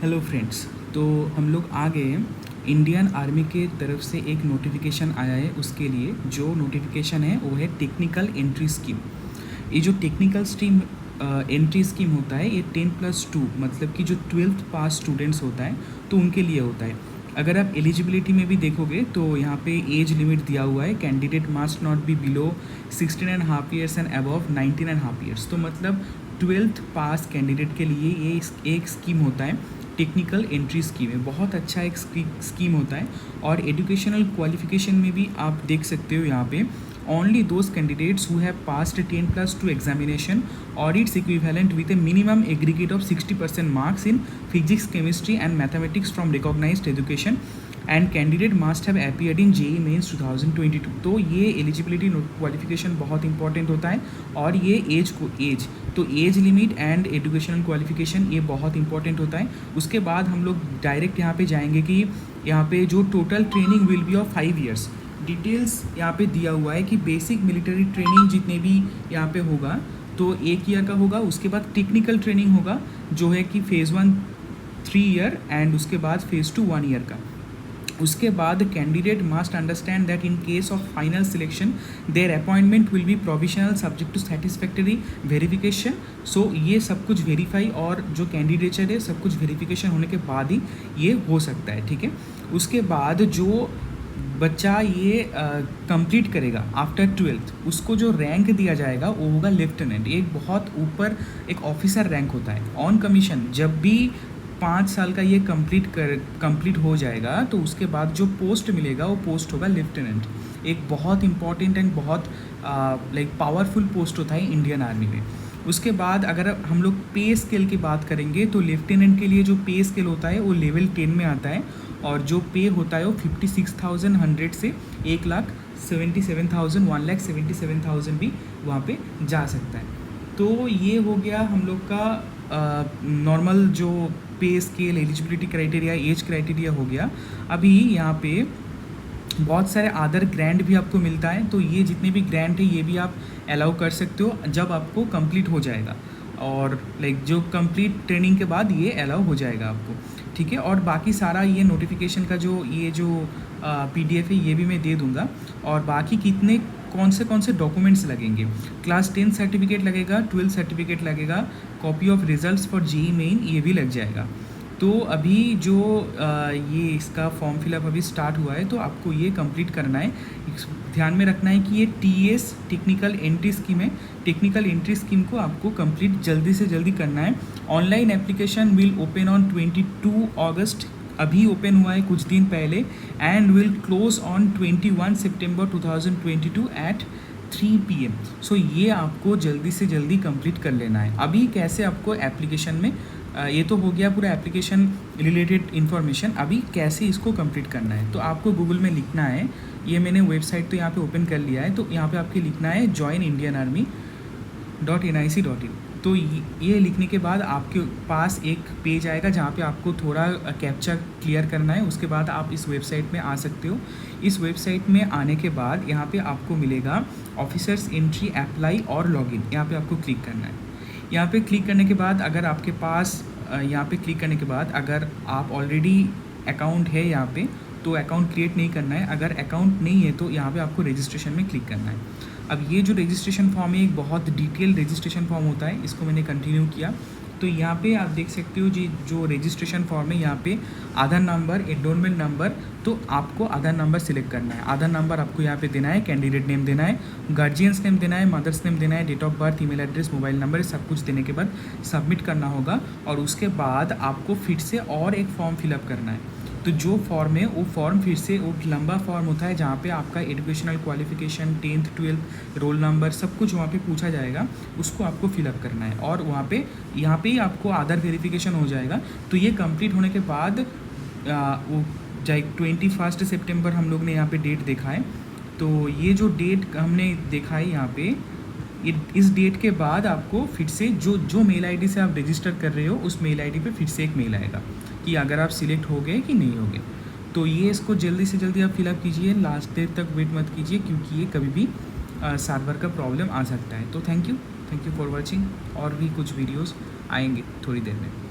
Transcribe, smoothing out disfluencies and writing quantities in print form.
Hello friends. तो हम लोग आ गए हैं। इंडियन आर्मी के तरफ से एक नोटिफिकेशन आया है, उसके लिए जो नोटिफिकेशन है वो है टेक्निकल एंट्री स्कीम। ये जो टेक्निकल स्ट्रीम एंट्री स्कीम होता है ये 10+2 मतलब कि जो 12th पास स्टूडेंट्स होता है तो उनके लिए होता है। अगर आप एलिजिबिलिटी में भी देखोगे तो यहाँ पे एज लिमिट दिया हुआ है, candidate must not be below 16.5 years and above 19.5 years. तो मतलब 12th पास कैंडिडेट के लिए ये एक स्कीम होता है। टेक्निकल एंट्री स्कीम है, बहुत अच्छा एक स्कीम होता है। और एजुकेशनल क्वालिफिकेशन में भी आप देख सकते हो यहाँ पे only those candidates who have passed 10+2 examination or its equivalent with a minimum aggregate of 60% marks in physics, chemistry and mathematics from recognized education and candidate must have appeared in JEE Mains 2022। तो ये eligibility qualification बहुत important होता है। और ये तो age limit and educational qualification ये बहुत इंपॉर्टेंट होता है। उसके बाद हम लोग डायरेक्ट यहाँ पे जाएंगे कि यहाँ पे जो total training will be of 5 years. Details यहाँ पे दिया हुआ है कि बेसिक मिलिट्री ट्रेनिंग जितने भी यहाँ पे होगा तो 1 ईयर का होगा। उसके बाद टेक्निकल ट्रेनिंग होगा जो है कि फेज़ 1 3 ईयर एंड उसके बाद फेज़ 2 1 ईयर का। उसके बाद candidate must understand that in case of final selection their appointment will be provisional subject to satisfactory verification. So ये सब कुछ वेरीफाई और जो कैंडिडेचर है सब कुछ वेरिफिकेशन होने के बाद ही ये हो सकता है, ठीक है। उसके बाद जो बच्चा ये कंप्लीट करेगा आफ्टर 12th उसको जो रैंक दिया जाएगा वो होगा लेफ्टिनेंट। एक बहुत ऊपर एक ऑफिसर रैंक होता है ऑन कमीशन। जब भी 5 साल का ये कंप्लीट हो जाएगा तो उसके बाद जो पोस्ट मिलेगा वो पोस्ट होगा लेफ्टिनेंट। एक बहुत इंपॉर्टेंट एंड बहुत पावरफुल पोस्ट होता है इंडियन आर्मी में। उसके बाद अगर हम लोग पे स्केल की बात करेंगे तो लेफ्टिनेंट के लिए जो पे स्केल होता है वो लेवल 10 में आता है और जो पे होता है वो 56,100 से 1,77,000 1,77,000 भी वहाँ पे जा सकता है। तो ये हो गया हम लोग का नॉर्मल जो पे scale, eligibility criteria, age criteria हो गया। अभी यहाँ पे बहुत सारे अदर ग्रांट भी आपको मिलता है, तो ये जितने भी ग्रांट है ये भी आप अलाउ कर सकते हो जब आपको कंप्लीट हो जाएगा। और जो कंप्लीट ट्रेनिंग के बाद ये अलाउ हो जाएगा आपको, ठीक है। और बाकी सारा ये नोटिफिकेशन का जो PDF है ये भी मैं दे दूँगा। और बाकी कौन से डॉक्यूमेंट्स लगेंगे, क्लास 10 सर्टिफिकेट लगेगा, 12 सर्टिफिकेट लगेगा, copy of results for JEE main ये भी लग जाएगा। तो अभी जो ये इसका फॉर्म फिलअप अभी स्टार्ट हुआ है तो आपको ये कंप्लीट करना है। ध्यान में रखना है कि ये TS टेक्निकल एंट्री स्कीम है। टेक्निकल एंट्री स्कीम को आपको कंप्लीट जल्दी से जल्दी करना है। Online application will open on 22 August, अभी ओपन हुआ है कुछ दिन पहले, and will close on 21 September 2022 at 3 PM। So ये आपको जल्दी से जल्दी कंप्लीट कर लेना है। अभी कैसे आपको एप्लीकेशन में ये तो हो गया पूरा एप्लीकेशन रिलेटेड इन्फॉर्मेशन। अभी कैसे इसको कंप्लीट करना है तो आपको गूगल में लिखना है, ये मैंने वेबसाइट तो यहाँ पे ओपन कर लिया है, तो यहाँ पे आपके लिखना है joinindianarmy.nic.in। तो ये लिखने के बाद आपके पास एक पेज आएगा जहाँ पे आपको थोड़ा कैप्चा क्लियर करना है। उसके बाद आप इस वेबसाइट में आ सकते हो। इस वेबसाइट में आने के बाद यहाँ पे आपको मिलेगा ऑफिसर्स एंट्री, अप्लाई और लॉगिन। यहाँ पे आपको क्लिक करना है। यहाँ पे क्लिक करने के बाद अगर आपके पास यहाँ पे क्लिक करने के बाद अगर आप ऑलरेडी अकाउंट है यहाँ पे तो अकाउंट क्रिएट नहीं करना है। अगर अकाउंट नहीं है तो यहाँ पे आपको रजिस्ट्रेशन में क्लिक करना है। अब ये जो रजिस्ट्रेशन फॉर्म है एक बहुत डिटेल रजिस्ट्रेशन फॉर्म होता है, इसको मैंने कंटिन्यू किया। तो यहाँ पे आप देख सकते हो जी जो रजिस्ट्रेशन फॉर्म है यहाँ पे आधार नंबर, एनरोलमेंट नंबर, तो आपको आधार नंबर सिलेक्ट करना है। आधार नंबर आपको यहाँ पे देना है, कैंडिडेट नेम देना है, गार्जियंस नेम देना है, मदर्स नेम देना है, date of birth, email address, mobile number, सब कुछ देने के बाद सबमिट करना होगा। और उसके बाद आपको फिर से और एक फॉर्म फिलअप करना है। तो जो फॉर्म है वो फॉर्म फिर से वो लंबा फॉर्म होता है जहाँ पे आपका educational qualification, 10th 12th roll number सब कुछ वहाँ पे पूछा जाएगा, उसको आपको फिलअप करना है। और यहाँ पे ही आपको आधार वेरिफिकेशन हो जाएगा। तो ये कंप्लीट होने के बाद वो 21 सितंबर हम लोग ने यहाँ पे डेट देखा है। तो ये जो डेट हमने देखा है यहाँ पे, इस डेट के बाद आपको फिर से जो मेल आईडी से आप रजिस्टर कर रहे हो उस मेल आईडी पे फिर से एक मेल आएगा कि अगर आप सिलेक्ट हो गए कि नहीं हो गए। तो ये इसको जल्दी से जल्दी आप फिलअप कीजिए, लास्ट डेट तक वेट मत कीजिए क्योंकि ये कभी भी सर्वर का प्रॉब्लम आ सकता है। तो थैंक यू फॉर वॉचिंग। और भी कुछ वीडियोज़ आएंगे थोड़ी देर में।